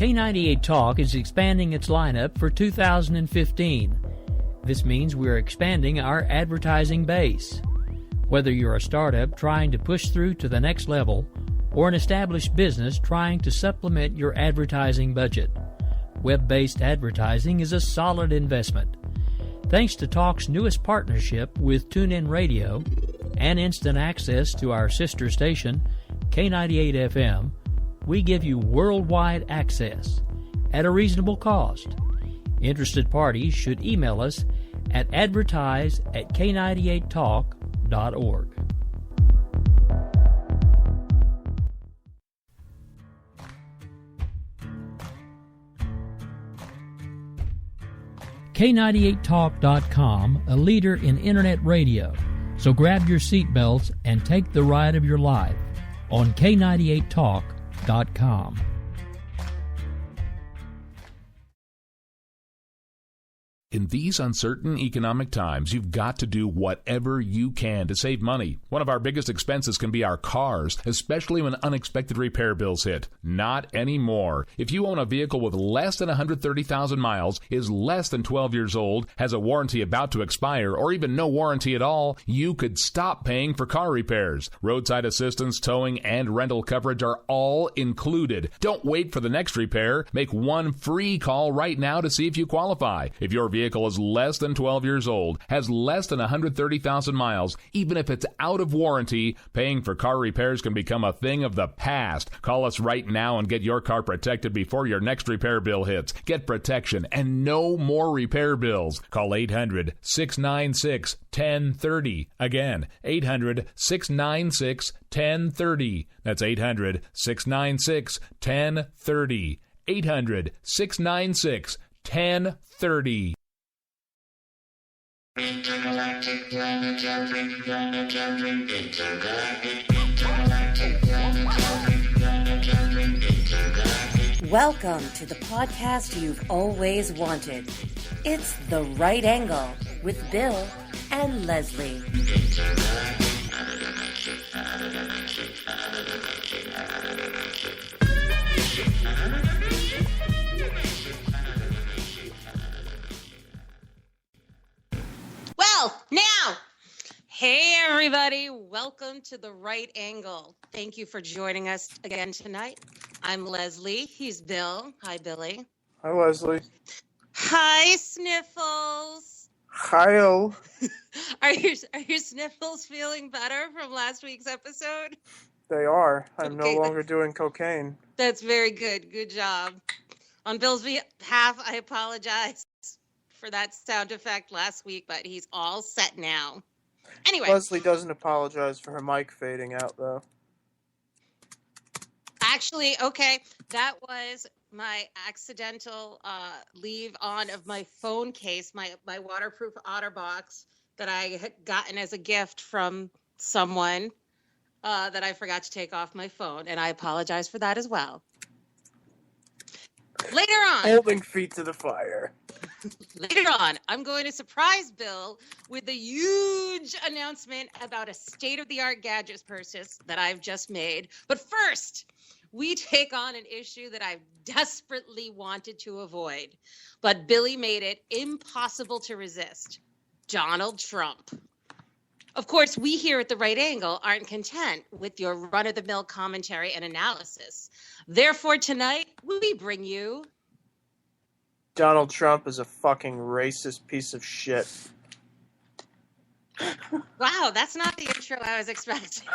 K98 Talk is expanding its lineup for 2015. This means we're expanding our advertising base. Whether you're a startup trying to push through to the next level or an established business trying to supplement your advertising budget, web-based advertising is a solid investment. Thanks to Talk's newest partnership with TuneIn Radio and instant access to our sister station, K98 FM, we give you worldwide access at a reasonable cost. Interested parties should email us at advertise@k98talk.org. K98talk.com, a leader in internet radio. So grab your seatbelts and take the ride of your life on K98talk.com. In these uncertain economic times, you've got to do whatever you can to save money. One of our biggest expenses can be our cars, especially when unexpected repair bills hit. Not anymore. If you own a vehicle with less than 130,000 miles, is less than 12 years old, has a warranty about to expire, or even no warranty at all, you could stop paying for car repairs. Roadside assistance, towing, and rental coverage are all included. Don't wait for the next repair. Make one free call right now to see if you qualify. If your vehicle is less than 12 years old, has less than 130,000 miles, even if it's out of warranty, paying for car repairs can become a thing of the past. Call us right now and get your car protected before your next repair bill hits. Get protection and no more repair bills. Call 800-696-1030. Again, 800-696-1030. That's 800-696-1030. 800-696-1030. Intergalactic planetary. Welcome to the podcast you've always wanted. It's The Right Angle with Bill and Leslie. Well, now, hey everybody, welcome to The Right Angle. Thank you for joining us again tonight. I'm Leslie, he's Bill. Hi, Billy. Hi, Leslie. Hi, Sniffles. Hi-o. Are your Sniffles feeling better from last week's episode? They are. I'm Okay, no longer doing cocaine. That's very good. Good job. On Bill's behalf, I apologize for that sound effect last week, but he's all set now. Anyway. Leslie doesn't apologize for her mic fading out, though. Actually, okay, that was my accidental leave on of my phone case, my waterproof OtterBox that I had gotten as a gift from someone that I forgot to take off my phone, and I apologize for that as well. Later on. Holding feet to the fire. Later on, I'm going to surprise Bill with a huge announcement about a state-of-the-art gadgets purchase that I've just made. But first, we take on an issue that I've desperately wanted to avoid, but Billy made it impossible to resist. Donald Trump. Of course, we here at The Right Angle aren't content with your run-of-the-mill commentary and analysis. Therefore, tonight, we bring you... Donald Trump is a fucking racist piece of shit. Wow, that's not the intro I was expecting.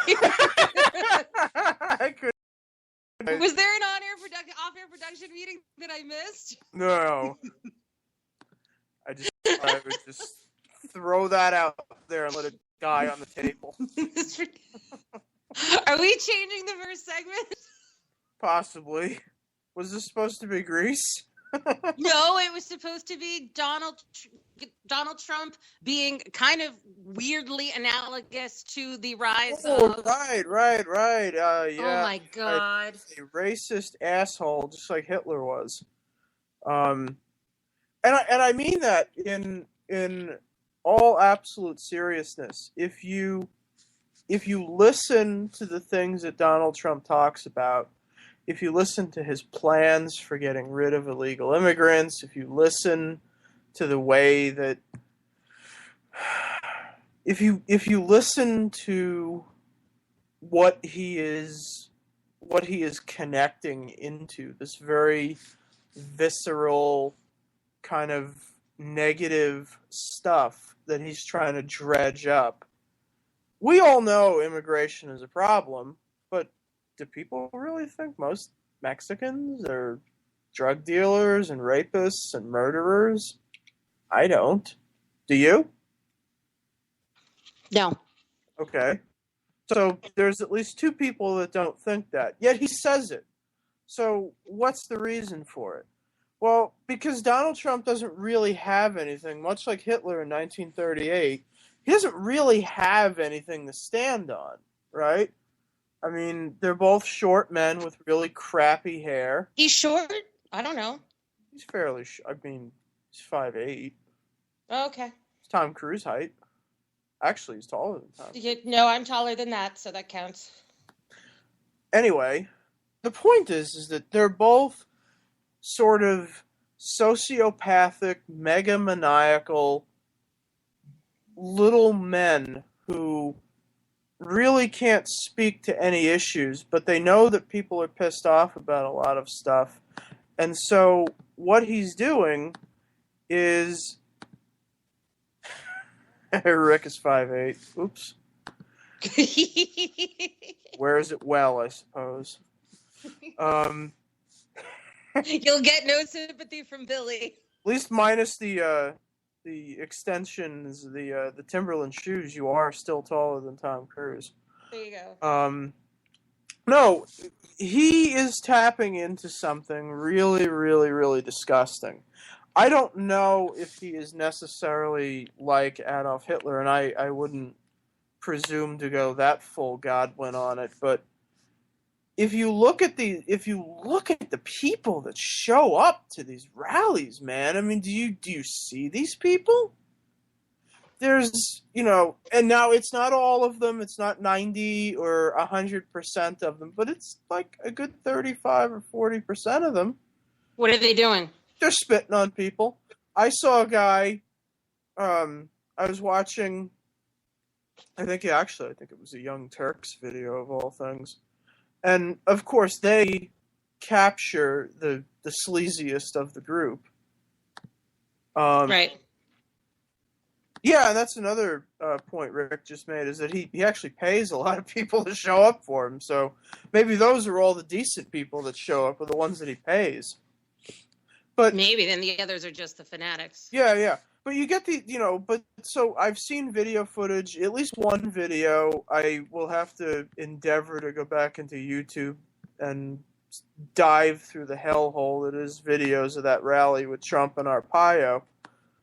I could. Was there an off-air production meeting that I missed? No. I would just throw that out there and let it die on the table. Are we changing the first segment? Possibly. Was this supposed to be Greece? No, it was supposed to be Donald Trump being kind of weirdly analogous to the rise of... Right. Yeah. Oh, my God. A racist asshole, just like Hitler was. And I mean that in all absolute seriousness. If you listen to the things that Donald Trump talks about, if you listen to his plans for getting rid of illegal immigrants, if you listen to the way that if you listen to what he is connecting into, this very visceral kind of negative stuff that he's trying to dredge up. We all know immigration is a problem, but do people really think most Mexicans are drug dealers and rapists and murderers? I don't. Do you? No. Okay. So there's at least two people that don't think that. Yet he says it. So what's the reason for it? Well, because Donald Trump doesn't really have anything, much like Hitler in 1938. He doesn't really have anything to stand on, right? I mean, they're both short men with really crappy hair. He's short? I don't know. He's fairly I mean, he's 5'8". Okay. It's Tom Cruise height. Actually, he's taller than Tom. No, I'm taller than that, so that counts. Anyway, the point is that they're both sort of sociopathic, megamaniacal little men who really can't speak to any issues, but they know that people are pissed off about a lot of stuff. And so what he's doing is... Rick is 5'8". Oops. Wears it well, I suppose. You'll get no sympathy from Billy. At least minus the extensions, the Timberland shoes, you are still taller than Tom Cruise. There you go. No, he is tapping into something really, really, really disgusting. I don't know if he is necessarily like Adolf Hitler, and I wouldn't presume to go that full Godwin on it, but if you look at the people that show up to these rallies, man, I mean, do you see these people? There's, and now it's not all of them, it's not 90 or 100% of them, but it's like a good 35 or 40% of them. What are they doing? They're spitting on people. I saw a guy, I was watching, I think it was a Young Turks video of all things. And, of course, they capture the sleaziest of the group. Right. Yeah, and that's another point Rick just made, is that he actually pays a lot of people to show up for him. So maybe those are all the decent people that show up, are the ones that he pays. But maybe then the others are just the fanatics. Yeah. But you get so I've seen video footage, at least one video. I will have to endeavor to go back into YouTube and dive through the hellhole that is videos of that rally with Trump and Arpaio.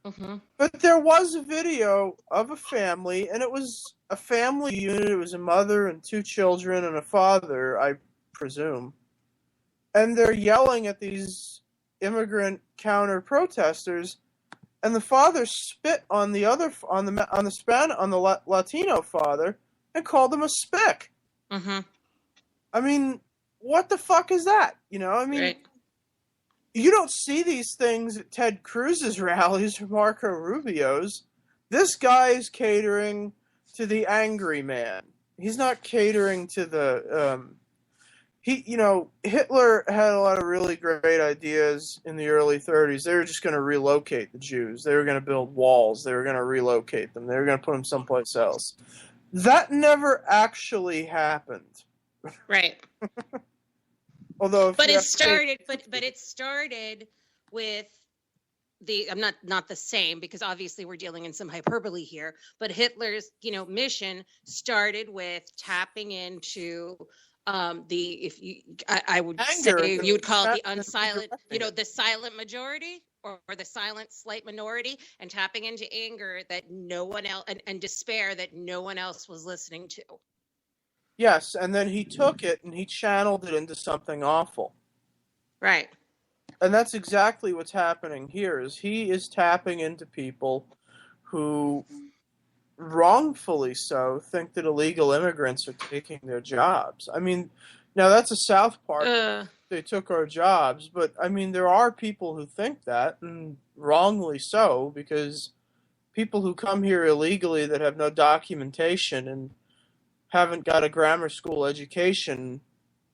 Mm-hmm. But there was a video of a family, and it was a family unit. It was a mother and two children and a father, I presume. And they're yelling at these immigrant counter protesters, and the father spit on the Latino father and called him a spick. Mm-hmm. I mean, what the fuck is that? Right. You don't see these things at Ted Cruz's rallies or Marco Rubio's. This guy is catering to the angry man. He's not catering to the Hitler had a lot of really great ideas in the early 30s. They were just going to relocate the Jews. They were going to build walls. They were going to relocate them. They were going to put them someplace else. That never actually happened. Right. Although, but it started with the not the same, because obviously we're dealing in some hyperbole here. But Hitler's mission started with tapping into I would anger, say you would call it the unsilent, the silent majority or the silent slight minority, and tapping into anger that no one else and despair that no one else was listening to. Yes, and then he took it and he channeled it into something awful. Right. And that's exactly what's happening here, is he is tapping into people who, wrongfully so, think that illegal immigrants are taking their jobs. I mean, Now, that's a South Park. Uh, They took our jobs, but I mean, there are people who think that, and wrongly so, because people who come here illegally that have no documentation and haven't got a grammar school education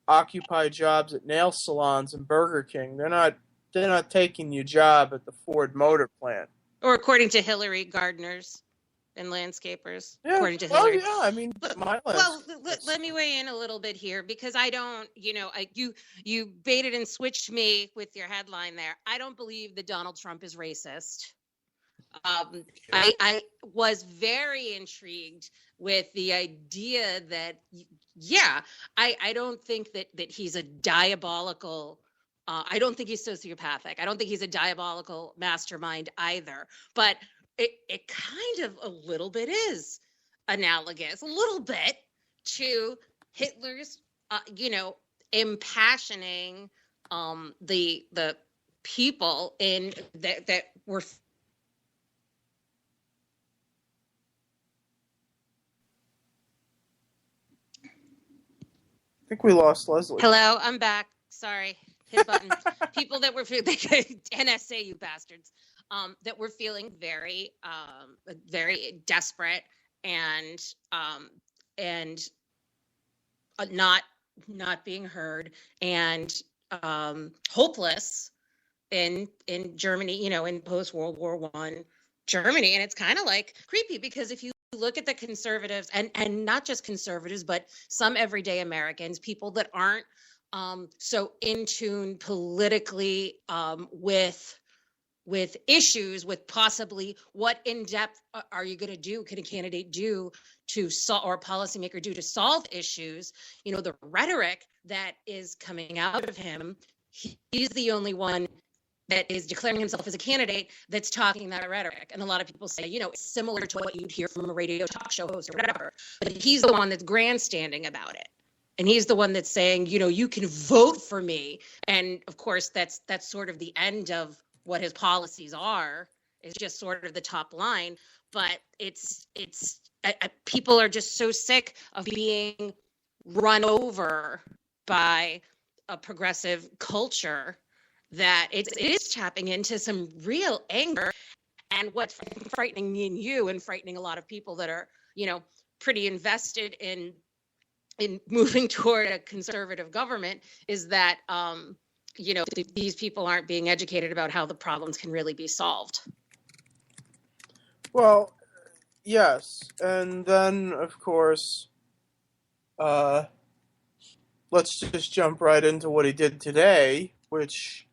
occupy jobs at nail salons and Burger King. They're not taking your job at the Ford Motor Plant. or according to Hillary, gardeners and landscapers. Yeah, According to well, Hillary. yeah. I mean, my Well, landscapers. let me weigh in a little bit here because I don't, you baited and switched me with your headline there. I don't believe that Donald Trump is racist. I was very intrigued with the idea that, yeah, I don't think that he's a diabolical. I don't think he's sociopathic. I don't think he's a diabolical mastermind either. But it kind of a little bit is analogous, a little bit to Hitler's, impassioning the people in that were. I think we lost Leslie. Hello, I'm back. Sorry, hit button. People that were NSA, you bastards, that were feeling very, very desperate and not being heard and hopeless in Germany, in post World War I Germany, and it's kind of like creepy because if you look at the conservatives and not just conservatives, but some everyday Americans, people that aren't so in tune politically with issues, with possibly what in depth are you going to do? Can a candidate do to solve, or a policymaker do to solve issues? The rhetoric that is coming out of him, he's the only one that is declaring himself as a candidate that's talking that rhetoric. And a lot of people say, it's similar to what you'd hear from a radio talk show host or whatever. But he's the one that's grandstanding about it. And he's the one that's saying, you can vote for me. And of course, that's sort of the end of what his policies are. It's just sort of the top line. But people are just so sick of being run over by a progressive culture that it is tapping into some real anger. And what's frightening me and you and frightening a lot of people that are, pretty invested in moving toward a conservative government is that, these people aren't being educated about how the problems can really be solved. Well, yes. And then, of course, let's just jump right into what he did today, which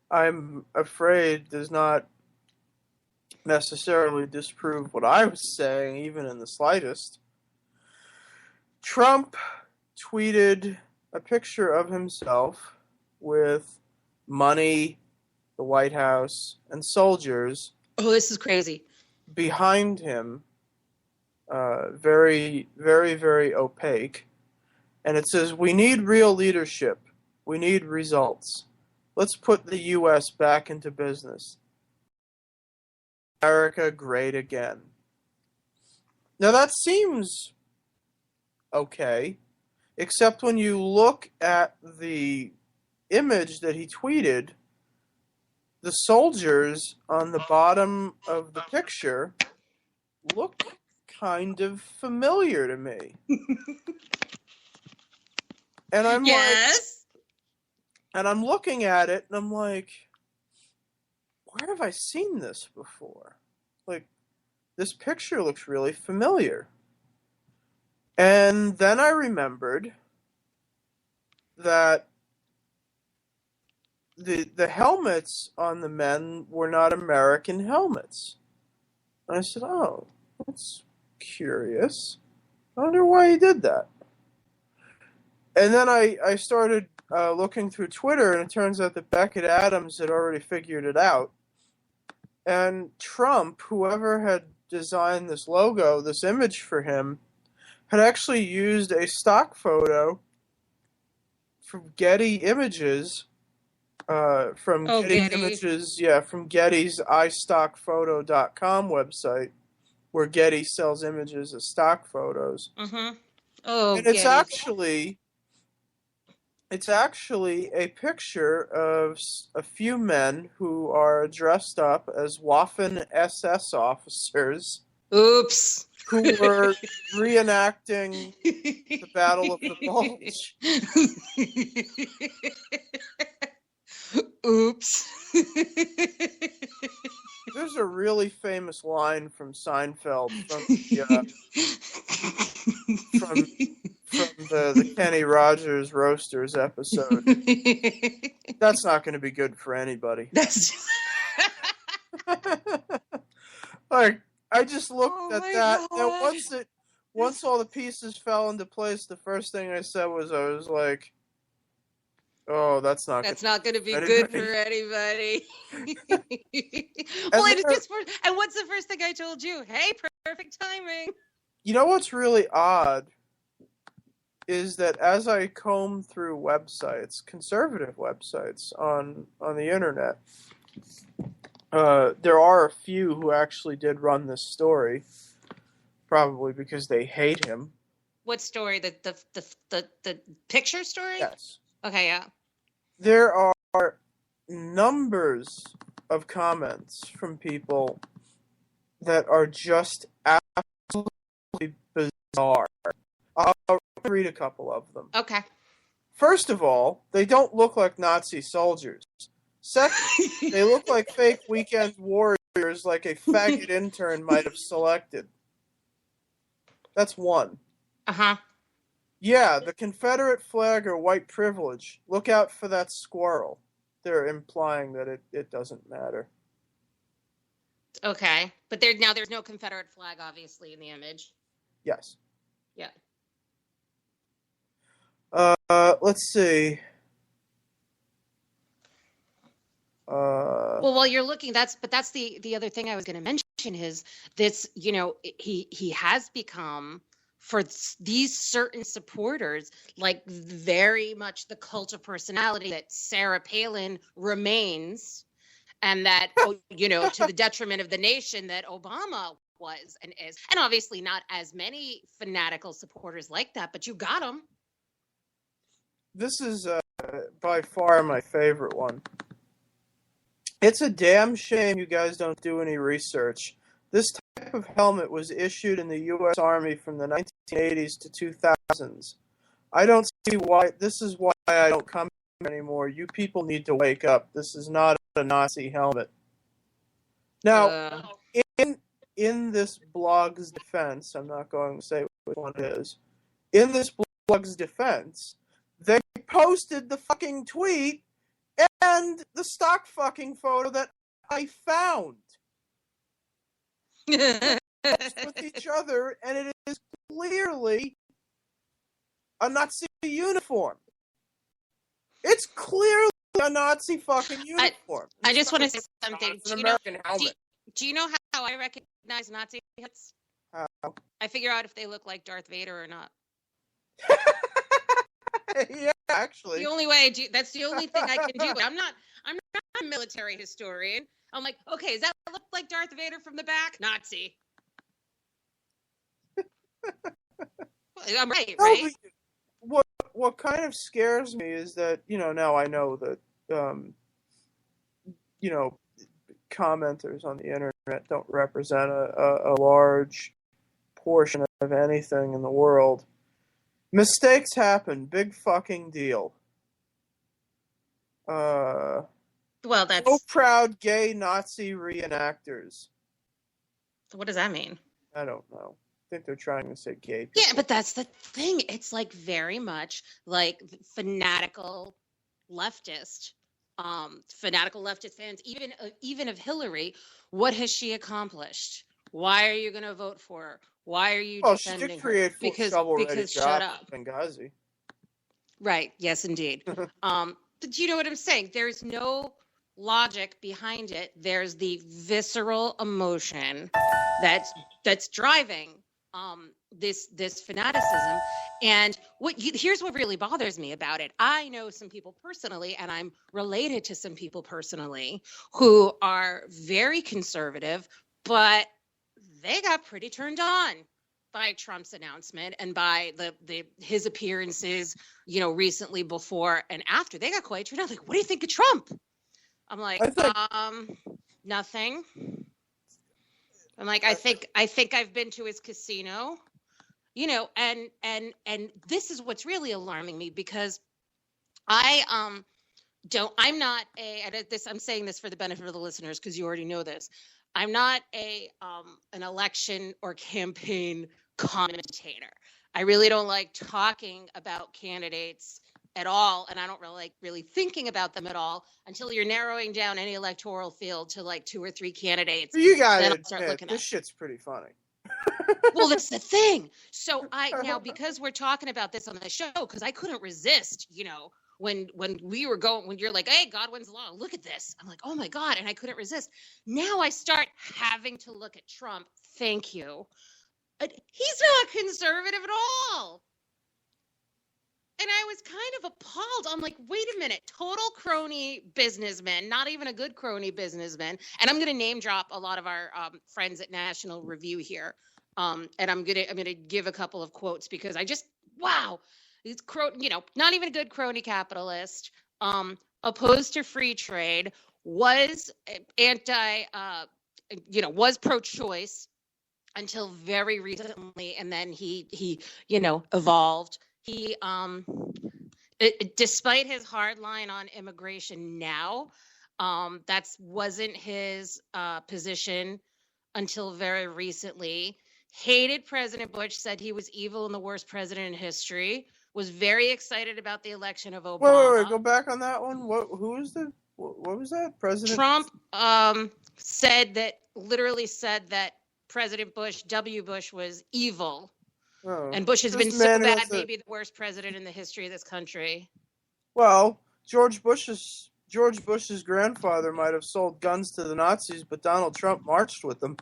I'm afraid does not necessarily disprove what I was saying, even in the slightest. Trump tweeted a picture of himself with money, the White House, and soldiers. Oh, this is crazy. Behind him, very, very, very opaque. And it says, "We need real leadership. We need results. Let's put the U.S. back into business. America great again." Now that seems okay, except when you look at the image that he tweeted, the soldiers on the bottom of the picture look kind of familiar to me. And I'm and I'm looking at it, and I'm like, where have I seen this before? Like, this picture looks really familiar. And then I remembered that the helmets on the men were not American helmets. And I said, oh, that's curious. I wonder why he did that. And then I started looking through Twitter, and it turns out that Beckett Adams had already figured it out. And Trump, whoever had designed this logo, this image for him, had actually used a stock photo from Getty Images, from Getty's iStockPhoto.com website, where Getty sells images as stock photos. Mm-hmm. Oh, And it's Getty. actually a picture of a few men who are dressed up as Waffen SS officers Oops. who were reenacting the Battle of the Bulge. Oops. There's a really famous line from Seinfeld from the Kenny Rogers Roasters episode. That's not going to be good for anybody. That's Like, I just looked Oh at my that, God. and once all the pieces fell into place, the first thing I said was, I was like, "Oh, that's not going to be anybody. good for anybody." Well, and it's just and what's the first thing I told you? Hey, perfect timing. You know what's really odd is that as I comb through websites, conservative websites on the internet, there are a few who actually did run this story, probably because they hate him. What story? The picture story? Yes. Okay, yeah. There are numbers of comments from people that are just absolutely bizarre. I'll read a couple of them. Okay. First of all, they don't look like Nazi soldiers. Second, they look like fake weekend warriors like a faggot intern might have selected. That's one. Uh-huh. Yeah, the Confederate flag or white privilege. Look out for that squirrel. They're implying that it doesn't matter. Okay. But there's no Confederate flag, obviously, in the image. Yes. Yeah. Let's see. Well, while you're looking, that's the other thing I was going to mention is this, he has become, for these certain supporters, like very much the cult of personality that Sarah Palin remains, and that, to the detriment of the nation that Obama was and is. And obviously not as many fanatical supporters like that, but you got them. This is by far my favorite one. It's a damn shame you guys don't do any research. This type of helmet was issued in the U.S. Army from the 1980s to 2000s. I don't see why. This is why I don't come here anymore. You people need to wake up. This is not a Nazi helmet. Now, in this blog's defense, I'm not going to say which one it is. In this blog's defense, they posted the fucking tweet and the stock fucking photo that I found. With each other, and it is clearly a Nazi uniform. It's clearly a Nazi fucking uniform. I just want to say something. It's an American helmet. Do you know how I recognize Nazi helmets? How? I figure out if they look like Darth Vader or not. Yeah, actually. The only way I do, that's the only thing I can do. I'm not a military historian. I'm like, okay, does that look like Darth Vader from the back? Nazi. I'm right, right? What kind of scares me is that, now I know that, commenters on the internet don't represent a large portion of anything in the world. Mistakes happen. Big fucking deal. Well, that's... So proud gay Nazi reenactors. What does that mean? I don't know. I think they're trying to say gay people. Yeah, but that's the thing. It's like very much like fanatical leftist fans, even of Hillary. What has she accomplished? Why are you going to vote for her? Why are you defending her? She did create Because jobs shut up. in Benghazi. Right. Yes, indeed. But you know what I'm saying? There's no logic behind it. There's the visceral emotion that's driving this fanaticism. And here's what really bothers me about it. I know some people personally, and I'm related to some people personally who are very conservative, but they got pretty turned on by Trump's announcement and by his appearances, recently, before and after. They got quite turned out. Like, what do you think of Trump? I'm like, nothing. I'm like, I think I've been to his casino, and this is what's really alarming me, because I'm saying this for the benefit of the listeners, because you already know this. I'm not an election or campaign commentator. I really don't like talking about candidates at all, and I don't really like thinking about them at all until you're narrowing down any electoral field to like 2 or 3 candidates. You gotta admit, this shit's pretty funny. Well, that's the thing. So now, because we're talking about this on the show, because I couldn't resist, when you're like, hey, God wins the law, look at this. I'm like, oh my God. And I couldn't resist. Now I start having to look at Trump. Thank you. He's not conservative at all. And I was kind of appalled. I'm like, wait a minute, total crony businessman, not even a good crony businessman. And I'm going to name drop a lot of our friends at National Review here. And I'm going to give a couple of quotes, because wow. He's not even a good crony capitalist, opposed to free trade, was was pro-choice until very recently, and then he evolved. He despite his hard line on immigration now, that wasn't his position until very recently. Hated President Bush, said he was evil and the worst president in history. Was very excited about the election of Obama. Wait, go back on that one. What was that? President Trump literally said that President W. Bush was evil. Oh, and Bush has been so bad, maybe the worst president in the history of this country. Well, George Bush's grandfather might have sold guns to the Nazis, but Donald Trump marched with them.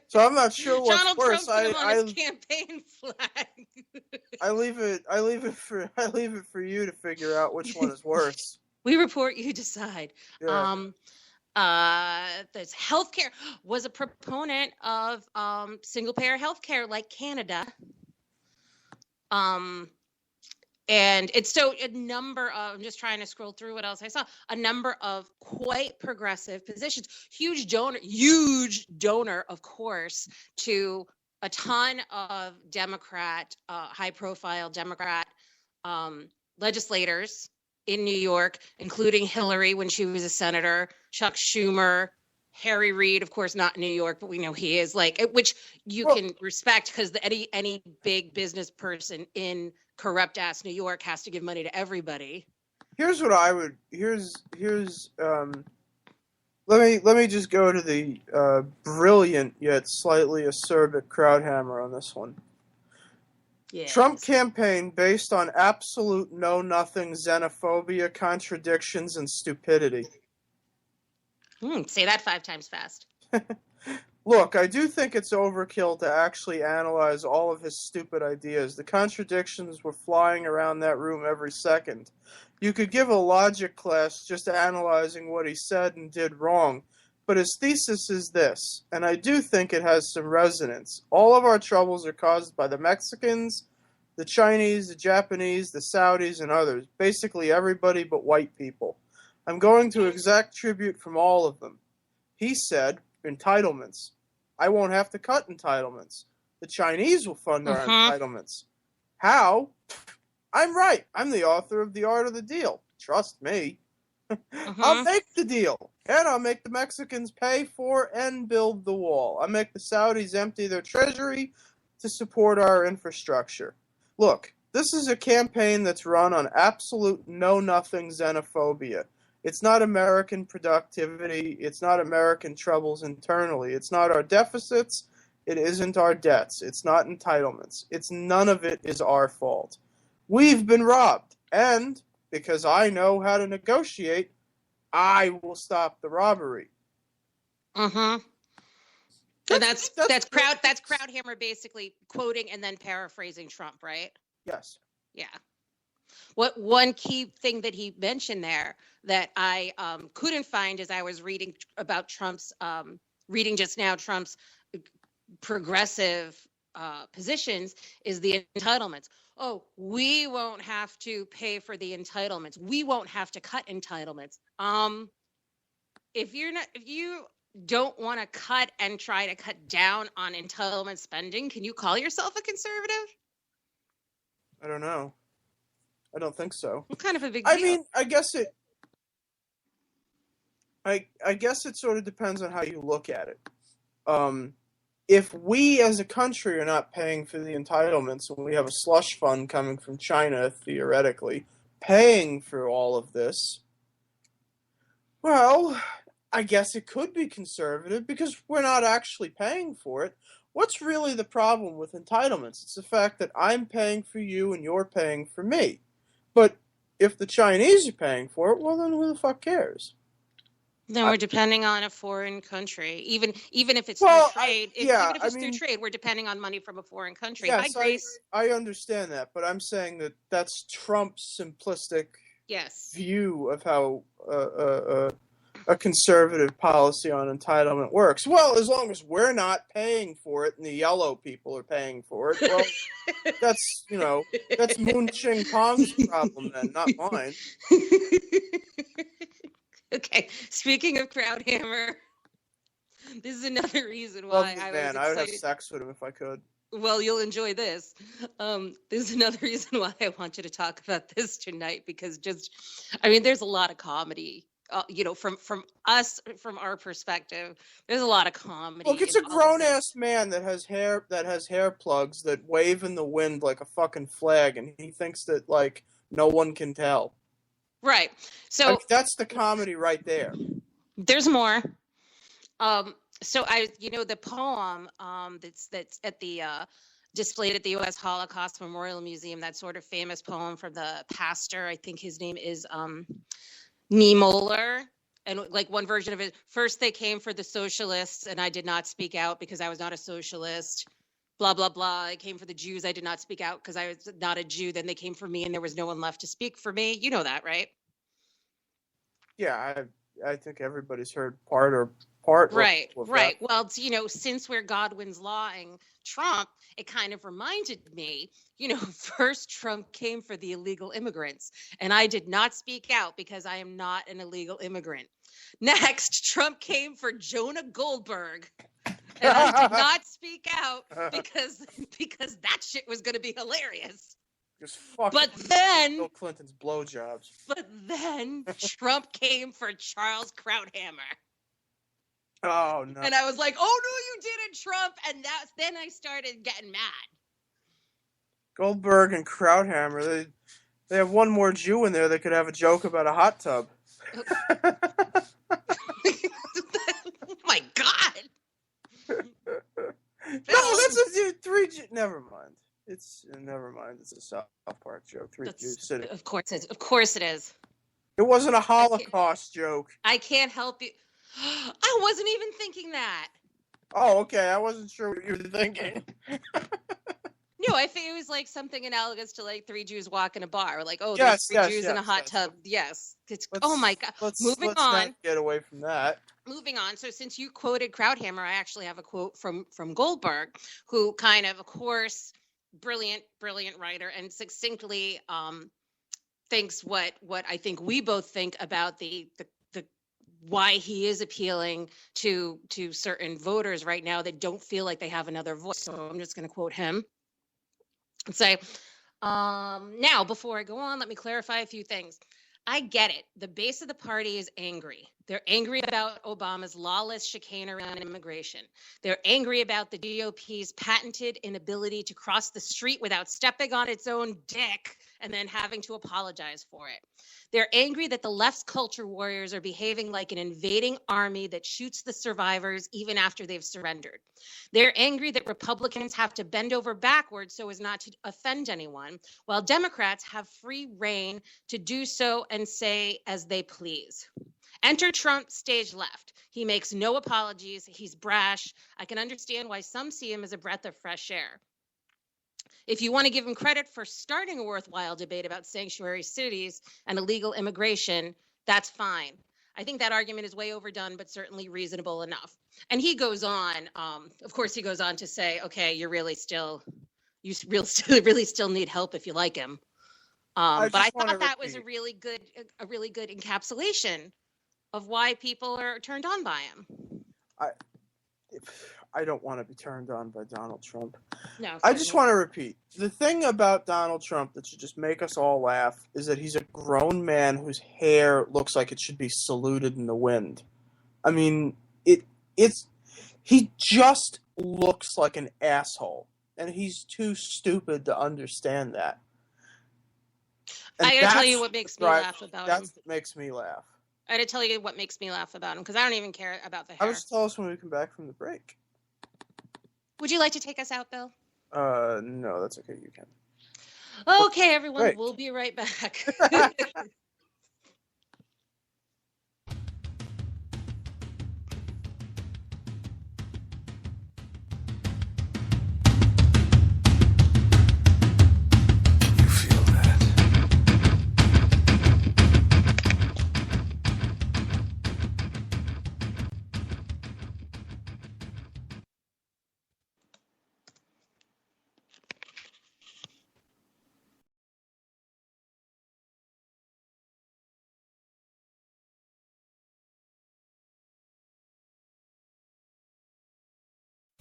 So I'm not sure what's Donald worse. Trump put him on his campaign flag. I leave it for you to figure out which one is worse. We report, you decide. Yeah. There's healthcare. Was a proponent of single payer healthcare like Canada. And it's so a number of, I'm just trying to scroll through what else I saw, a number of quite progressive positions, huge donor, of course, to a ton of Democrat, high profile Democrat legislators in New York, including Hillary when she was a senator, Chuck Schumer, Harry Reid, of course, not in New York, but we know he is, which you can respect, because any big business person in corrupt ass New York has to give money to everybody. Here's what I would. Let me just go to the brilliant yet slightly acerbic crowdhammer on this one. Yes. Trump campaign based on absolute know-nothing xenophobia, contradictions, and stupidity. Say that 5 times fast. Look, I do think it's overkill to actually analyze all of his stupid ideas. The contradictions were flying around that room every second. You could give a logic class just analyzing what he said and did wrong, but his thesis is this, and I do think it has some resonance. All of our troubles are caused by the Mexicans, the Chinese, the Japanese, the Saudis, and others. Basically everybody but white people. I'm going to exact tribute from all of them. He said, entitlements. I won't have to cut entitlements. The Chinese will fund our entitlements. How? I'm right. I'm the author of The Art of the Deal. Trust me. I'll make the deal. And I'll make the Mexicans pay for and build the wall. I'll make the Saudis empty their treasury to support our infrastructure. Look, this is a campaign that's run on absolute know-nothing xenophobia. It's not American productivity. It's not American troubles internally. It's not our deficits. It isn't our debts. It's not entitlements. None of it is our fault. We've been robbed. And because I know how to negotiate, I will stop the robbery. And that's Crowdhammer basically quoting and then paraphrasing Trump, right? Yes. Yeah. What one key thing that he mentioned there that I couldn't find as I was reading about Trump's reading just now Trump's progressive positions is the entitlements. Oh, we won't have to pay for the entitlements. We won't have to cut entitlements. If you don't want to cut and try to cut down on entitlement spending, can you call yourself a conservative? I don't know. I don't think so. What kind of a big deal? I mean, I guess it sort of depends on how you look at it. If we as a country are not paying for the entitlements, and we have a slush fund coming from China, theoretically, paying for all of this, well, I guess it could be conservative because we're not actually paying for it. What's really the problem with entitlements? It's the fact that I'm paying for you and you're paying for me. But if the Chinese are paying for it, well, then who the fuck cares? Then we're depending on a foreign country, even if it's through trade. Even if it's through trade, we're depending on money from a foreign country. Yes, I understand that, but I'm saying that that's Trump's simplistic view of how a conservative policy on entitlement works. Well, as long as we're not paying for it and the yellow people are paying for it, well, that's Moon Ching Pong's problem then, not mine. Okay, speaking of Krauthammer, this is another reason why I would have sex with him if I could. Well, you'll enjoy this. This is another reason why I want you to talk about this tonight, because there's a lot of comedy. From our perspective, there's a lot of comedy. Look, it's a grown-ass man that has hair plugs that wave in the wind like a fucking flag, and he thinks that, like, no one can tell. Right. So that's the comedy right there. There's more. So the poem that's at the displayed at the U.S. Holocaust Memorial Museum, that sort of famous poem from the pastor, I think his name is Niemöller. And like one version of it, first they came for the socialists and I did not speak out because I was not a socialist. Blah, blah, blah. I came for the Jews. I did not speak out because I was not a Jew. Then they came for me and there was no one left to speak for me. You know that, right? Yeah, I think everybody's heard part. Right. Well, since we're Godwin's lawing Trump, it kind of reminded me, first Trump came for the illegal immigrants and I did not speak out because I am not an illegal immigrant. Next, Trump came for Jonah Goldberg. And I did not speak out because that shit was going to be hilarious. But then Bill Clinton's blowjobs. But then Trump came for Charles Krauthammer. Oh no! And I was like, "Oh no, you didn't, Trump!" And then I started getting mad. Goldberg and Krauthammer, they have one more Jew in there that could have a joke about a hot tub. Oh my God! No, that's a 3 Jew. Never mind. Never mind. It's a South Park joke. 3 Jews sitting. Of course it is. It wasn't a Holocaust joke. I can't help you. I wasn't even thinking that. Oh, okay. I wasn't sure what you were thinking. No, I think it was like something analogous to like 3 Jews walk in a bar. Like, oh, yes, there's 3 Jews in a hot tub. Yes. Oh my God. Moving on. Not get away from that. Moving on. So since you quoted Krauthammer, I actually have a quote from Goldberg, who kind of course, brilliant writer, and succinctly thinks what I think we both think about the why he is appealing to certain voters right now that don't feel like they have another voice. So I'm just going to quote him and say, now, before I go on, let me clarify a few things. I get it. The base of the party is angry. They're angry about Obama's lawless chicanery on immigration. They're angry about the GOP's patented inability to cross the street without stepping on its own dick and then having to apologize for it. They're angry that the left's culture warriors are behaving like an invading army that shoots the survivors even after they've surrendered. They're angry that Republicans have to bend over backwards so as not to offend anyone, while Democrats have free reign to do so and say as they please. Enter Trump, stage left. He makes no apologies. He's brash. I can understand why some see him as a breath of fresh air. If you want to give him credit for starting a worthwhile debate about sanctuary cities and illegal immigration, that's fine. I think that argument is way overdone, but certainly reasonable enough. And he goes on, of course, he goes on to say, okay, you really still need help if you like him. But I thought that was a really good encapsulation of why people are turned on by him. I don't want to be turned on by Donald Trump. No, I just want to repeat, the thing about Donald Trump that should just make us all laugh is that he's a grown man whose hair looks like it should be saluted in the wind. I mean, he just looks like an asshole, and he's too stupid to understand that. And I gotta tell you what makes me laugh about him. That's what makes me laugh. I gotta tell you what makes me laugh about him, because I don't even care about the hair. Just tell us when we come back from the break. Would you like to take us out, Bill? No, that's okay. You can. Okay, everyone. Great. We'll be right back.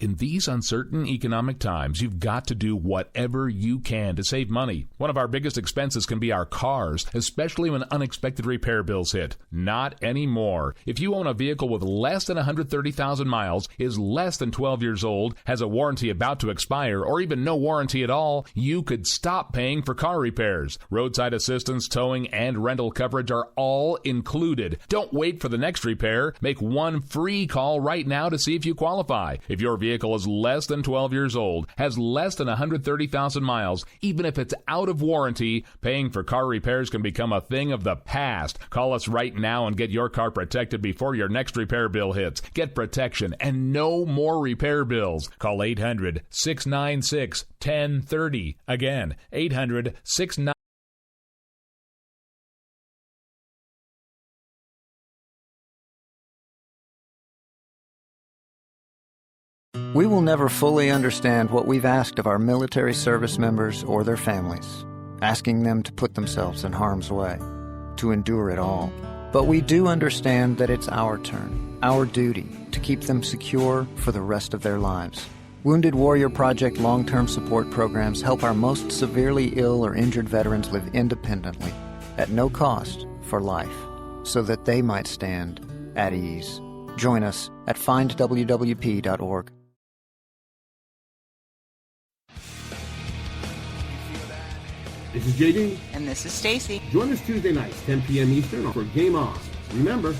In these uncertain economic times, you've got to do whatever you can to save money. One of our biggest expenses can be our cars, especially when unexpected repair bills hit. Not anymore. If you own a vehicle with less than 130,000 miles, is less than 12 years old, has a warranty about to expire, or even no warranty at all, you could stop paying for car repairs. Roadside assistance, towing, and rental coverage are all included. Don't wait for the next repair. Make one free call right now to see if you qualify. If your vehicle is less than 12 years old, has less than 130,000 miles, even if it's out of warranty, paying for car repairs can become a thing of the past. Call us right now and get your car protected before your next repair bill hits. Get protection and no more repair bills. Call 800-696-1030. Again, 800-696-1030. We will never fully understand what we've asked of our military service members or their families, asking them to put themselves in harm's way, to endure it all. But we do understand that it's our turn, our duty, to keep them secure for the rest of their lives. Wounded Warrior Project long-term support programs help our most severely ill or injured veterans live independently, at no cost, for life, so that they might stand at ease. Join us at findwwp.org. This is JD. And this is Stacy. Join us Tuesday nights, 10 p.m. Eastern, for Game On. Remember,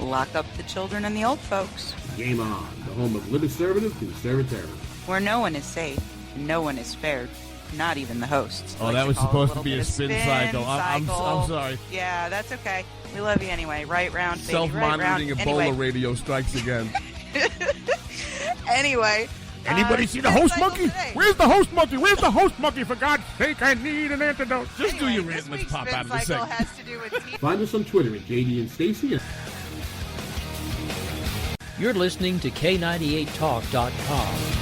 lock up the children and the old folks. Game On, the home of libertative conservatism. Where no one is safe, and no one is spared, not even the hosts. Oh, that was supposed to be a spin cycle. I'm sorry. Yeah, that's okay. We love you anyway. Right round, baby. Self-monitoring right Ebola radio strikes again. Anyway. Anybody see the host monkey? Today. Where's the host monkey? Where's the host monkey? For God's sake, I need an antidote. Just do your rant. Let's pop out of the segment. Find us on Twitter at JD and Stacy. You're listening to K98Talk.com.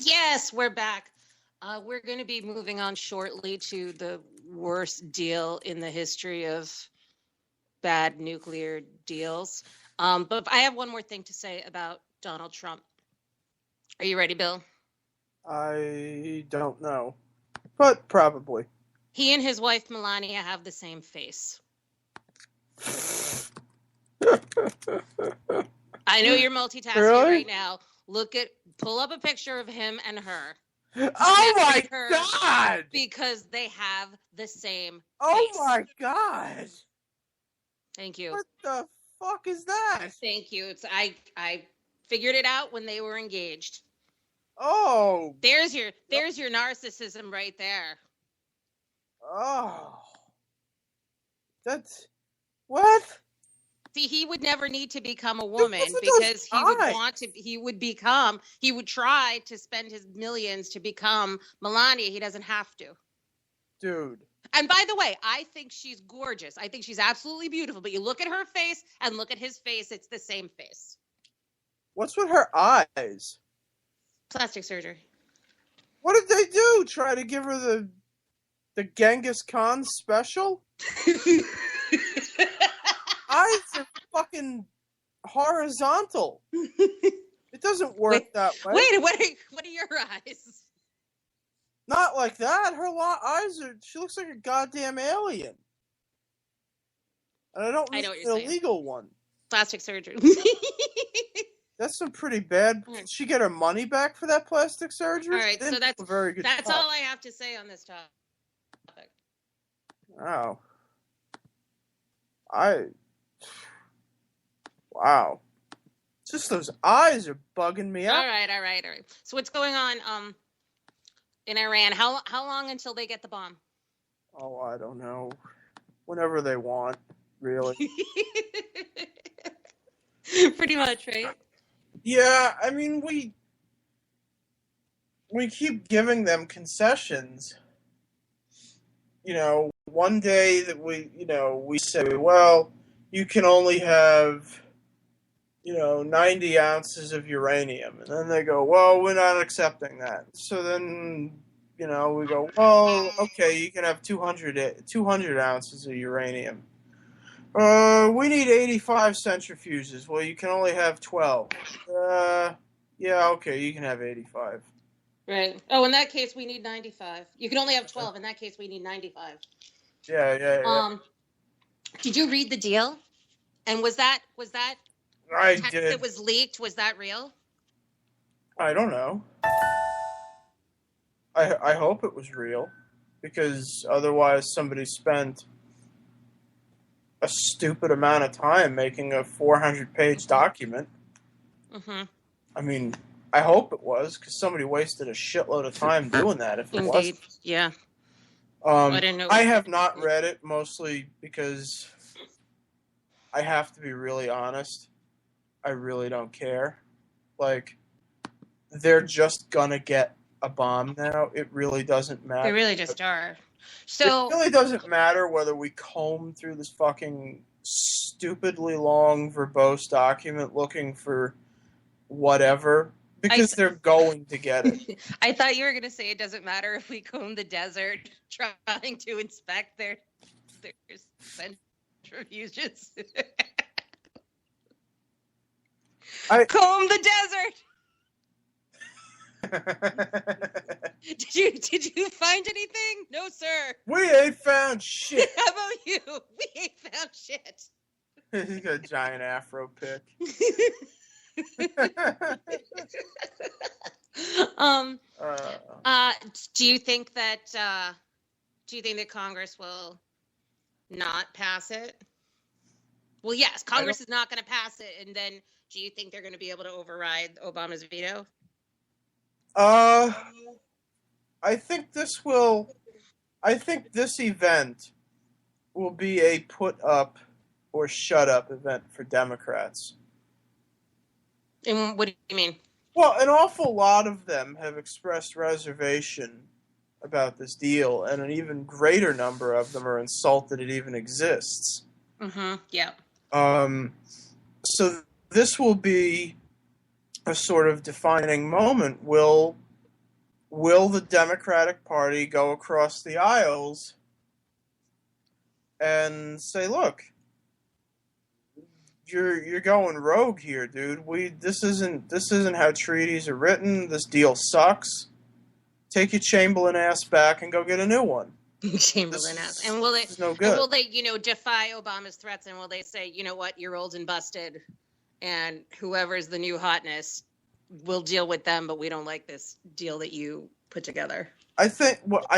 Yes, we're back. We're going to be moving on shortly to the worst deal in the history of bad nuclear deals. But I have one more thing to say about Donald Trump. Are you ready, Bill? I don't know, but probably. He and his wife Melania have the same face. I know you're multitasking right now. Pull up a picture of him and her. Oh my God! Because they have the same face. Oh my God! Thank you. What the fuck is that? Thank you. I figured it out when they were engaged. Oh. There's your narcissism right there. Oh. That's what? See, he would never need to become a woman because he would try to spend his millions to become Melania. He doesn't have to. Dude. And by the way, I think she's gorgeous. I think she's absolutely beautiful. But you look at her face and look at his face, it's the same face. What's with her eyes? Plastic surgery. What did they do? Try to give her the Genghis Khan special? Eyes are fucking horizontal. It doesn't work that way. Wait, what are your eyes? Not like that. Her eyes are... She looks like a goddamn alien. And I don't mean an illegal one. Plastic surgery. That's some pretty bad... Did she get her money back for that plastic surgery? All right, so that's a very good that's all I have to say on this topic. Wow. Wow. Just those eyes are bugging me out. All right. So what's going on in Iran? How long until they get the bomb? Oh, I don't know. Whenever they want, really. Pretty much, right? Yeah, I mean, we keep giving them concessions. You know, one day that we say, well, you can only have, 90 ounces of uranium. And then they go, well, we're not accepting that. So then, we go, well, okay, you can have 200 ounces of uranium. We need 85 centrifuges. Well, you can only have 12. Yeah, okay, you can have 85. Right. Oh, in that case, we need 95. You can only have 12. In that case, we need 95. Yeah. Did you read the deal? And was that I text did. that was leaked? Was that real? I don't know. I hope it was real, because otherwise somebody spent a stupid amount of time making a 400-page document. Mm-hmm. I mean, I hope it was, because somebody wasted a shitload of time doing that if it wasn't. Yeah. I didn't know. I have not read it, mostly because I have to be really honest. I really don't care. Like, they're just gonna get a bomb now. It really doesn't matter. They really just are. So it really doesn't matter whether we comb through this fucking stupidly long, verbose document looking for whatever, because they're going to get it. I thought you were going to say it doesn't matter if we comb the desert trying to inspect their centrifuges. Comb the desert. Did you find anything? No, sir. We ain't found shit. How about you? We ain't found shit. He's got a giant afro pick. Do you think that Congress will not pass it? Well, yes, Congress is not going to pass it, and then do you think they're going to be able to override Obama's veto? I think this event will be a put up or shut up event for Democrats. And what do you mean? Well, an awful lot of them have expressed reservation about this deal, and an even greater number of them are insulted it even exists. Mm-hmm. Yeah. So this will be a sort of defining moment. Will the Democratic Party go across the aisles and say, "Look, you're going rogue here, dude. This isn't how treaties are written. This deal sucks. Take your Chamberlain ass back and go get a new one." Chamberlain ass. And will they? No good. And will they, defy Obama's threats? And will they say, you know what, you're old and busted, and whoever's the new hotness, we'll deal with them, but we don't like this deal that you put together? I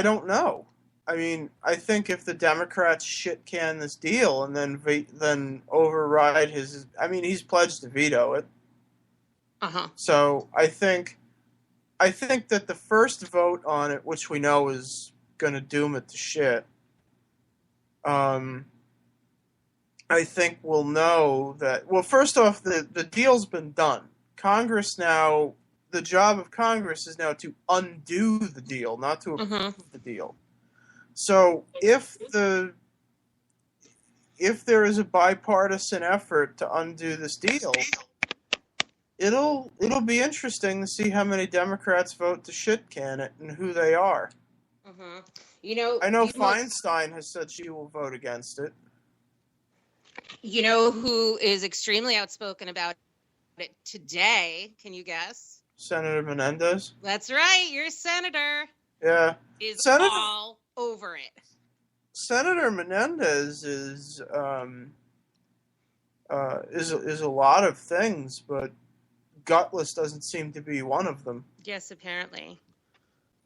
don't know. I mean, I think if the Democrats shit can this deal and then override his, I mean, he's pledged to veto it. Uh-huh. So I think I think that the first vote on it, which we know is going to doom it to shit, I think we'll know that. Well, first off, the deal's been done. Congress now, the job of Congress is now to undo the deal, not to approve the deal. So if there is a bipartisan effort to undo this deal, it'll be interesting to see how many Democrats vote to shit can it and who they are. You know, I know Feinstein has said she will vote against it. You know who is extremely outspoken about it today? Can you guess? Senator Menendez. That's right. Your senator. Yeah. Is Senator, all over it. Senator Menendez is a lot of things, but gutless doesn't seem to be one of them. Yes, apparently.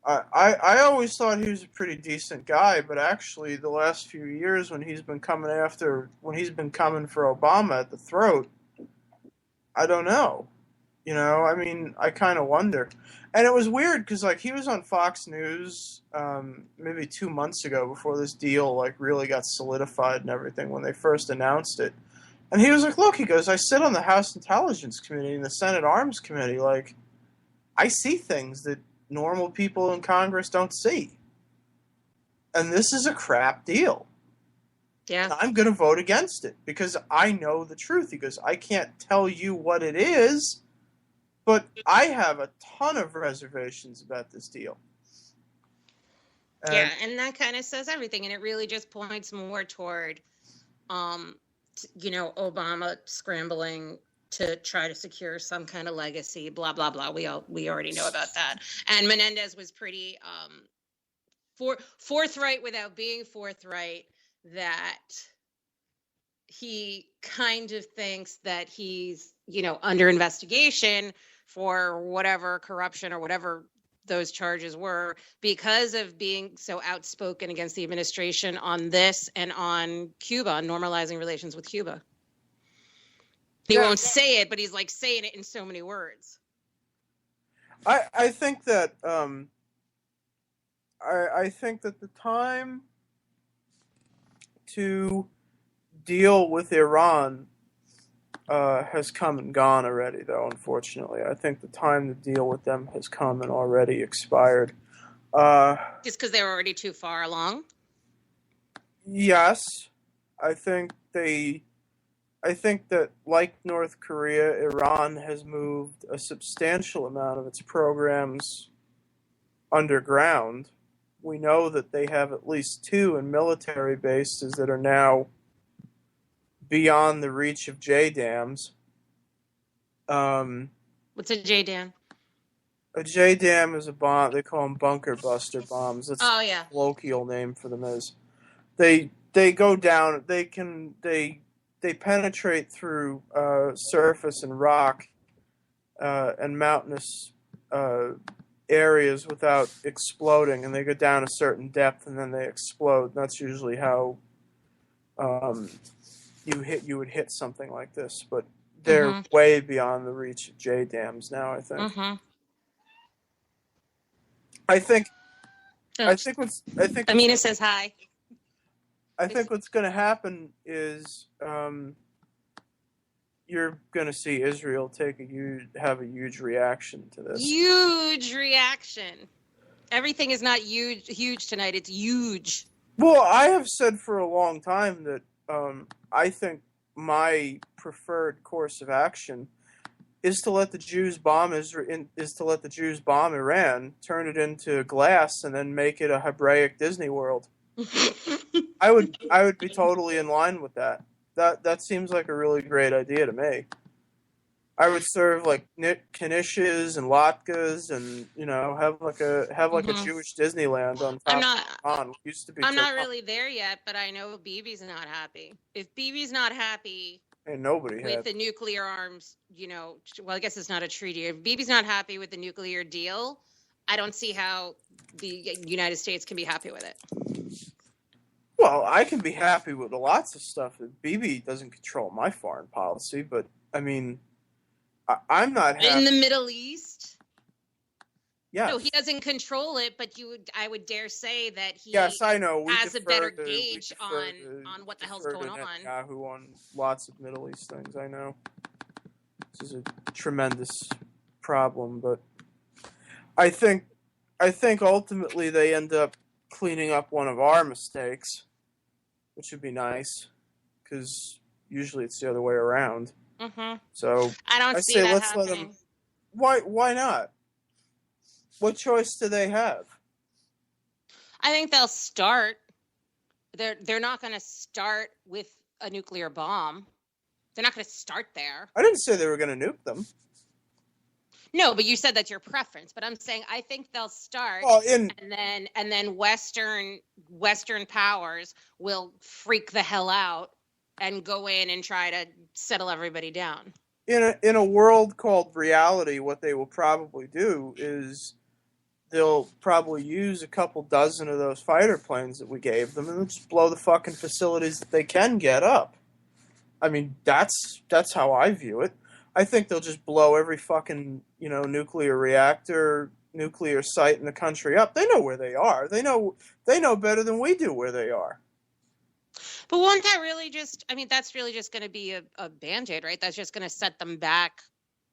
I always thought he was a pretty decent guy, but actually the last few years when he's been coming for Obama at the throat, I don't know. You know, I mean, I kind of wonder. And it was weird because, like, he was on Fox News maybe 2 months ago before this deal, like, really got solidified and everything when they first announced it. And he was like, look, he goes, I sit on the House Intelligence Committee and the Senate Arms Committee. Like, I see things that normal people in Congress don't see. And this is a crap deal. Yeah. And I'm going to vote against it because I know the truth. He goes, I can't tell you what it is, but I have a ton of reservations about this deal. Yeah, and that kind of says everything. And it really just points more toward, Obama scrambling to try to secure some kind of legacy, blah, blah, blah. We already know about that. And Menendez was pretty forthright without being forthright that he kind of thinks that he's, under investigation for whatever corruption or whatever those charges were because of being so outspoken against the administration on this and on Cuba, on normalizing relations with Cuba. He won't say it, but he's like saying it in so many words. I think that I think that the time to deal with Iran has come and gone already, though, unfortunately. I think the time to deal with them has come and already expired. Just because they were already too far along? Yes. I think that, like North Korea, Iran has moved a substantial amount of its programs underground. We know that they have at least 2 in military bases that are now beyond the reach of JDAMs. What's a JDAM? A JDAM is a bomb. They call them bunker buster bombs. That's the colloquial name for them is. They go down. They penetrate through surface and rock and mountainous areas without exploding, and they go down a certain depth and then they explode. That's usually how you would hit something like this, but they're way beyond the reach of JDAMs now, I think. Amina says hi. I think what's going to happen is you're going to see Israel have a huge reaction to this. Huge reaction. Everything is not huge tonight. It's huge. Well, I have said for a long time that I think my preferred course of action is to let the Jews bomb Iran, turn it into glass, and then make it a Hebraic Disney World. I would be totally in line with that. That seems like a really great idea to me. I would serve like knishes and latkes, and have a Jewish Disneyland on top. Used to be. I'm not really there yet, but I know Bibi's not happy. If Bibi's not happy, ain't nobody with the nuclear arms, well, I guess it's not a treaty. If Bibi's not happy with the nuclear deal, I don't see how the United States can be happy with it. Well, I can be happy with lots of stuff. Bibi doesn't control my foreign policy, but I mean, I'm not happy. In the Middle East? Yes. No, he doesn't control it, but I would dare say that he yes, I know. We has a better defer to- gauge we defer on what the hell's defer to going on. Netanyahu on lots of Middle East things. I know this is a tremendous problem, but I think ultimately they end up cleaning up one of our mistakes, which would be nice, because usually it's the other way around. Mm-hmm. So I don't see say that let's happening. let them. Why not? What choice do they have? I think they'll start. They're not going to start with a nuclear bomb. They're not going to start there. I didn't say they were going to nuke them. No, but you said that's your preference. But I'm saying I think they'll start, and then Western powers will freak the hell out and go in and try to settle everybody down. In a world called reality, what they will probably do is they'll probably use a couple dozen of those fighter planes that we gave them, and they'll just blow the fucking facilities that they can get up. I mean, that's how I view it. I think they'll just blow every fucking, nuclear reactor, nuclear site in the country up. They know where they are. They know better than we do where they are. But won't that really that's really just going to be a Band-Aid, right? That's just going to set them back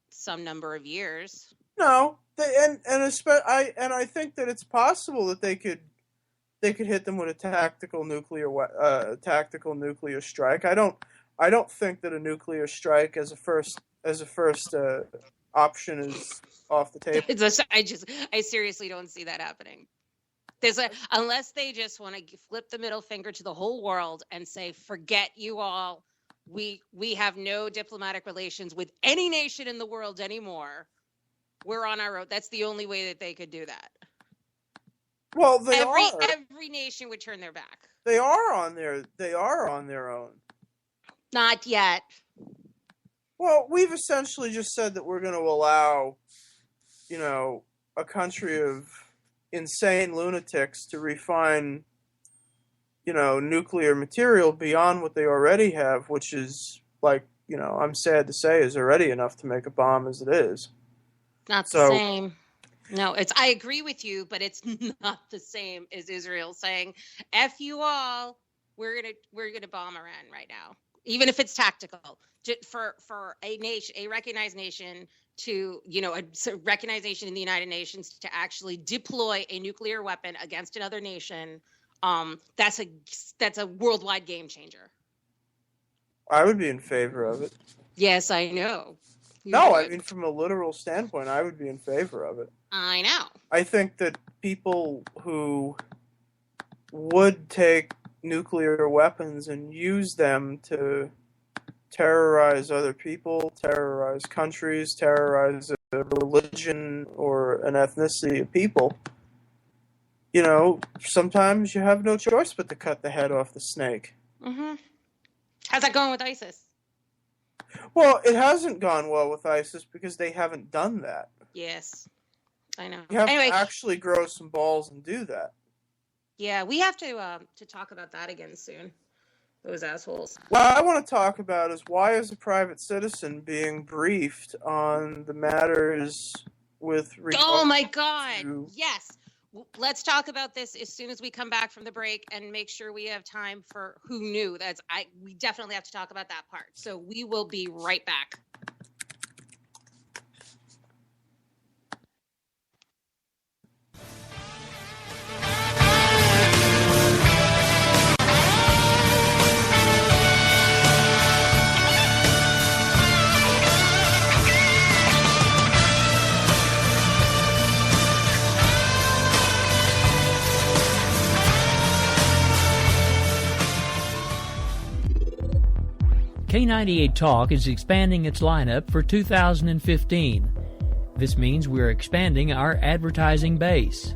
some number of years. No, I think that it's possible that they could hit them with a tactical nuclear strike. I don't think that a nuclear strike as a first option is off the table. I seriously don't see that happening. Unless they just want to flip the middle finger to the whole world and say, forget you all. We have no diplomatic relations with any nation in the world anymore. We're on our own. That's the only way that they could do that. Well, every nation would turn their back. They are on their own. Not yet. Well, we've essentially just said that we're going to allow, a country of insane lunatics to refine, nuclear material beyond what they already have, which is I'm sad to say, is already enough to make a bomb as it is. Not the same. No, I agree with you, but it's not the same as Israel saying, F you all, we're gonna bomb Iran right now. Even if it's tactical. For a nation, a recognized nation to, a recognized nation in the United Nations to actually deploy a nuclear weapon against another nation, that's a worldwide game changer. I would be in favor of it. Yes, I know. I mean, from a literal standpoint, I would be in favor of it. I know. I think that people who would take nuclear weapons and use them to terrorize other people, terrorize countries, terrorize a religion or an ethnicity of people, sometimes you have no choice but to cut the head off the snake. Mm-hmm. How's that going with ISIS? Well, it hasn't gone well with ISIS because they haven't done that. Yes, I know. You have to actually grow some balls and do that. Yeah, we have to talk about that again soon. Those assholes. What I want to talk about is why is a private citizen being briefed on the matters with regard to... Oh my God! Yes! Let's talk about this as soon as we come back from the break and make sure we have time for Who Knew. We definitely have to talk about that part. So we will be right back. K98 Talk is expanding its lineup for 2015. This means we're expanding our advertising base.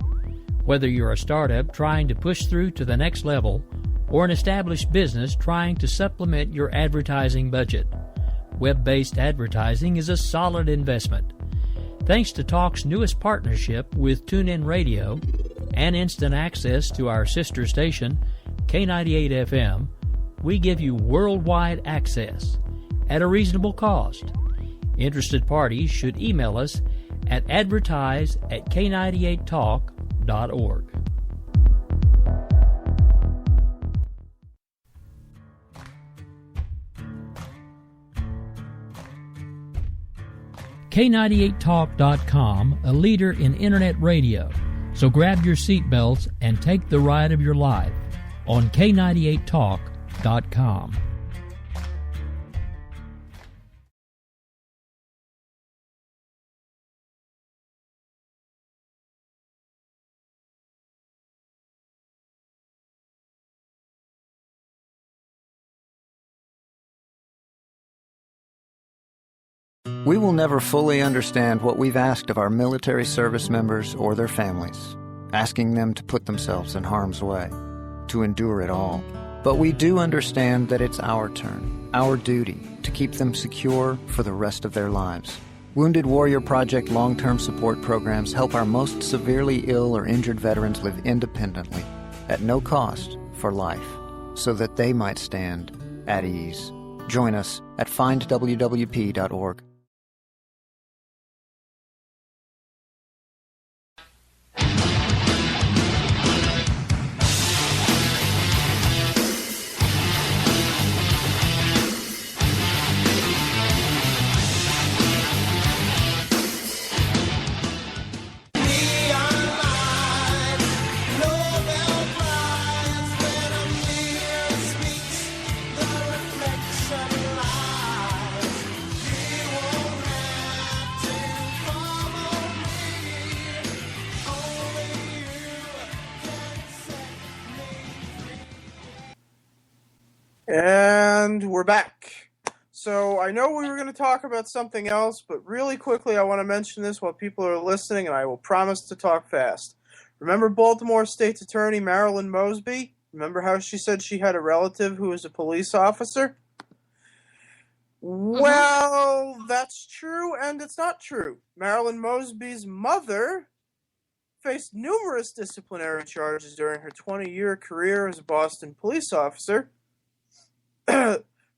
Whether you're a startup trying to push through to the next level or an established business trying to supplement your advertising budget, web-based advertising is a solid investment. Thanks to Talk's newest partnership with TuneIn Radio and instant access to our sister station, K98 FM, we give you worldwide access at a reasonable cost. Interested parties should email us at advertise@k98talk.org. K98talk.com, a leader in internet radio. So grab your seatbelts and take the ride of your life on K98talk.com. We will never fully understand what we've asked of our military service members or their families, asking them to put themselves in harm's way, to endure it all. But we do understand that it's our turn, our duty, to keep them secure for the rest of their lives. Wounded Warrior Project long-term support programs help our most severely ill or injured veterans live independently, at no cost, for life, so that they might stand at ease. Join us at findwwp.org. And we're back. So I know we were going to talk about something else, but really quickly I want to mention this while people are listening, and I will promise to talk fast. Remember Baltimore State's Attorney Marilyn Mosby? Remember how she said she had a relative who was a police officer? Well, that's true, and it's not true. Marilyn Mosby's mother faced numerous disciplinary charges during her 20-year career as a Boston police officer.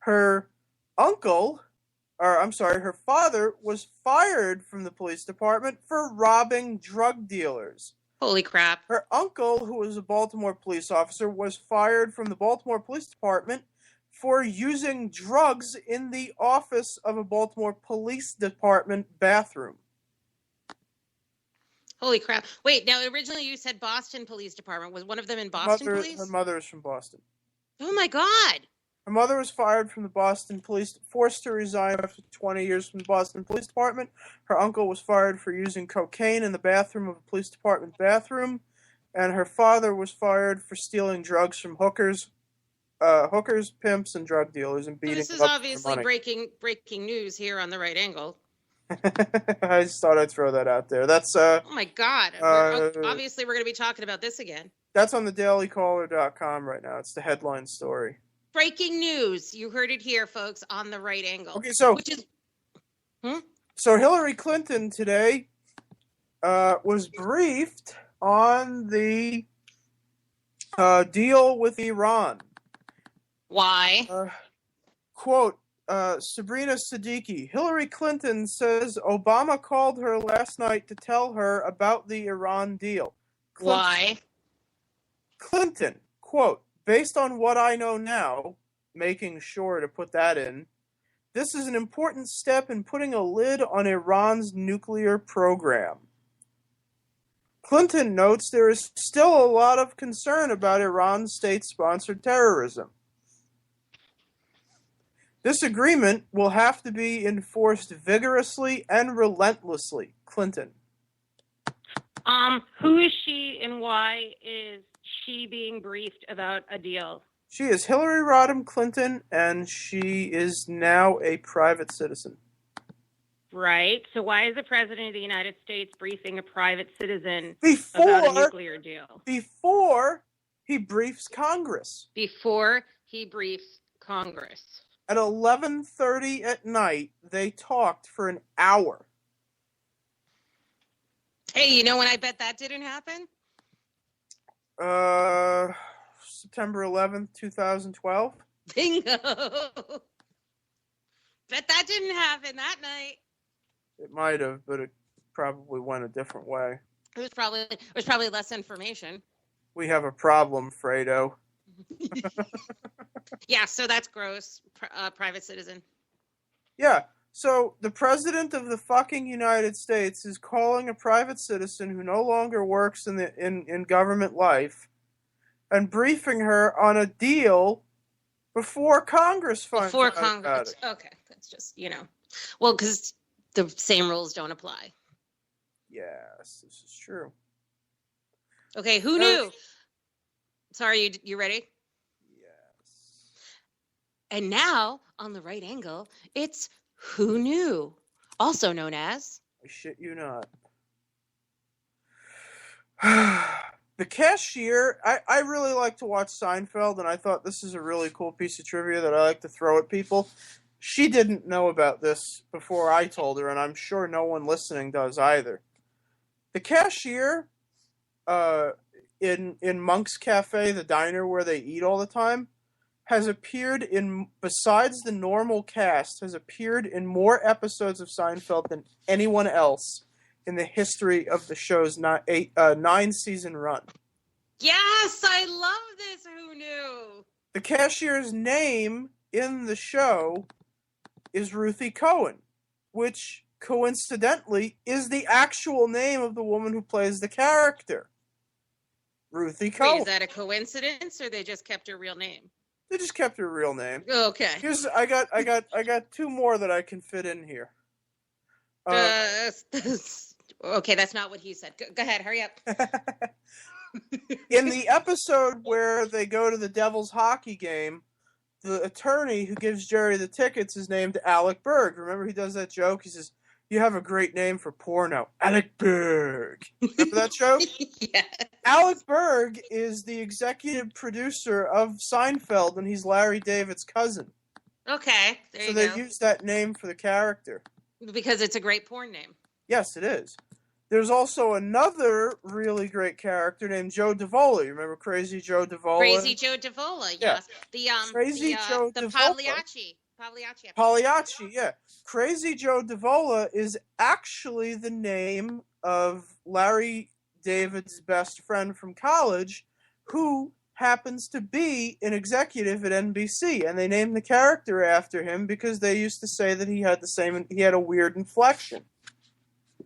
Her father was fired from the police department for robbing drug dealers. Holy crap. Her uncle, who was a Baltimore police officer, was fired from the Baltimore Police Department for using drugs in the office of a Baltimore Police Department bathroom. Holy crap. Wait, now originally you said Boston Police Department. Was one of them in Boston Police? Her mother is from Boston. Oh my God. Her mother was fired from the Boston Police, forced to resign after 20 years from the Boston Police Department. Her uncle was fired for using cocaine in the bathroom of a police department bathroom. And her father was fired for stealing drugs from hookers, pimps, and drug dealers and beating them up for This is obviously money. breaking news here on the right angle. I just thought I'd throw that out there. That's oh my God. Obviously, we're going to be talking about this again. That's on the dailycaller.com right now. It's the headline story. Breaking news. You heard it here, folks, on the right angle. Okay, so which is so Hillary Clinton today was briefed on the deal with Iran. Why? Quote, Sabrina Siddiqui, Hillary Clinton says Obama called her last night to tell her about the Iran deal. Why? Clinton, quote, based on what I know now, making sure to put that in, this is an important step in putting a lid on Iran's nuclear program. Clinton notes there is still a lot of concern about Iran's state-sponsored terrorism. This agreement will have to be enforced vigorously and relentlessly, Clinton. Who is she and why is she being briefed about a deal? She is Hillary Rodham Clinton, and she is now a private citizen. Right. So why is the President of the United States briefing a private citizen about a nuclear deal? Before he briefs Congress. Before he briefs Congress. At 11:30 at night, they talked for an hour. Hey, you know when I bet that didn't happen? September 11th, 2012. Bingo! Bet that didn't happen that night. It might have, but probably went a different way. It was probably less information. We have a problem, Fredo. Yeah, so that's gross. Private citizen. Yeah, so the president of the fucking United States is calling a private citizen who no longer works in government life and briefing her on a deal before Congress finds out about it. Okay, that's just, well, because the same rules don't apply. Yes, this is true. Okay, who knew? Sorry, you ready? Yes. And now, on the right angle, it's Who Knew? Also known as... I shit you not. The cashier, I really like to watch Seinfeld, and I thought this is a really cool piece of trivia that I like to throw at people. She didn't know about this before I told her, and I'm sure no one listening does either. The cashier in Monk's Cafe, the diner where they eat all the time, has appeared besides the normal cast, has appeared in more episodes of Seinfeld than anyone else in the history of the show's 9-season run. Yes, I love this. Who knew? The cashier's name in the show is Ruthie Cohen, which coincidentally is the actual name of the woman who plays the character. Ruthie Cohen. Wait, is that a coincidence, or they just kept her real name? They just kept her real name. Okay. I got two more that I can fit in here. Okay, that's not what he said. Go ahead, hurry up. In the episode where they go to the Devils hockey game, the attorney who gives Jerry the tickets is named Alec Berg. Remember, he does that joke? He says, "You have a great name for porno, Alec Berg." Remember that joke? Yeah. Alec Berg is the executive producer of Seinfeld, and he's Larry David's cousin. Okay, there you go. So they used that name for the character. Because it's a great porn name. Yes, it is. There's also another really great character named Joe Davola. You remember Crazy Joe Davola? Crazy Joe Davola, yes. Yeah. The Pagliacci. Pagliacci, yeah. Crazy Joe Davola is actually the name of Larry David's best friend from college, who happens to be an executive at NBC, and they named the character after him because they used to say that he had a weird inflection.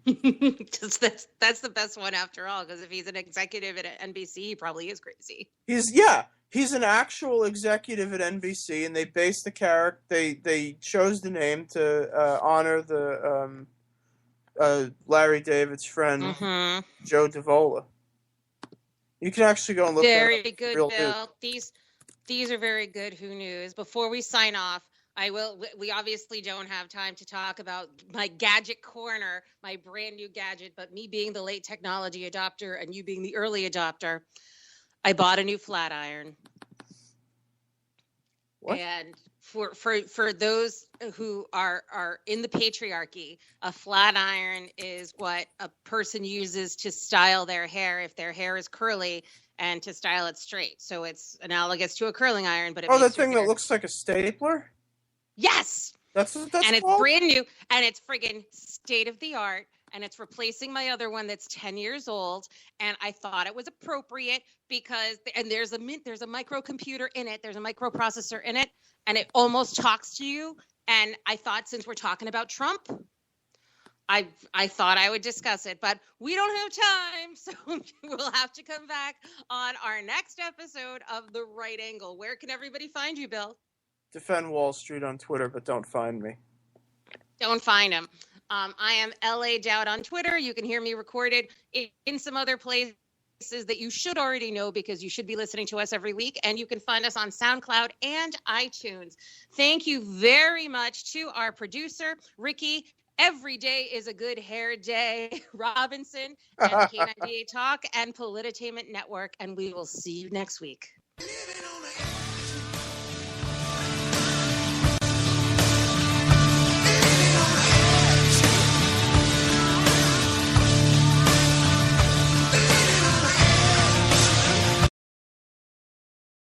That's the best one after all, because if he's an executive at NBC, he probably is crazy. He's an actual executive at NBC, and they based the character. They chose the name to honor the Larry David's friend, Joe Davola. You can actually go and look. Very good, Bill. These are very good. Who knew? Before we sign off, we obviously don't have time to talk about my gadget corner, my brand new gadget, but me being the late technology adopter and you being the early adopter, I bought a new flat iron. What? And for those who are in the patriarchy, a flat iron is what a person uses to style their hair if their hair is curly and to style it straight. So it's analogous to a curling iron, but that thing that looks like a stapler? Yes. That's and called? It's brand new, and it's friggin' state of the art, and it's replacing my other one that's 10 years old. And I thought it was appropriate because there's a microcomputer in it, there's a microprocessor in it, and it almost talks to you. And I thought, since we're talking about Trump, I thought I would discuss it, but we don't have time, so we'll have to come back on our next episode of The Right Angle. Where can everybody find you, Bill? Defend Wall Street on Twitter, but don't find me. Don't find him. I am LA Dowd on Twitter. You can hear me recorded in some other places that you should already know because you should be listening to us every week. And you can find us on SoundCloud and iTunes. Thank you very much to our producer, Ricky. Every day is a good hair day, Robinson, and K98 Talk and Politainment Network. And we will see you next week. Living on the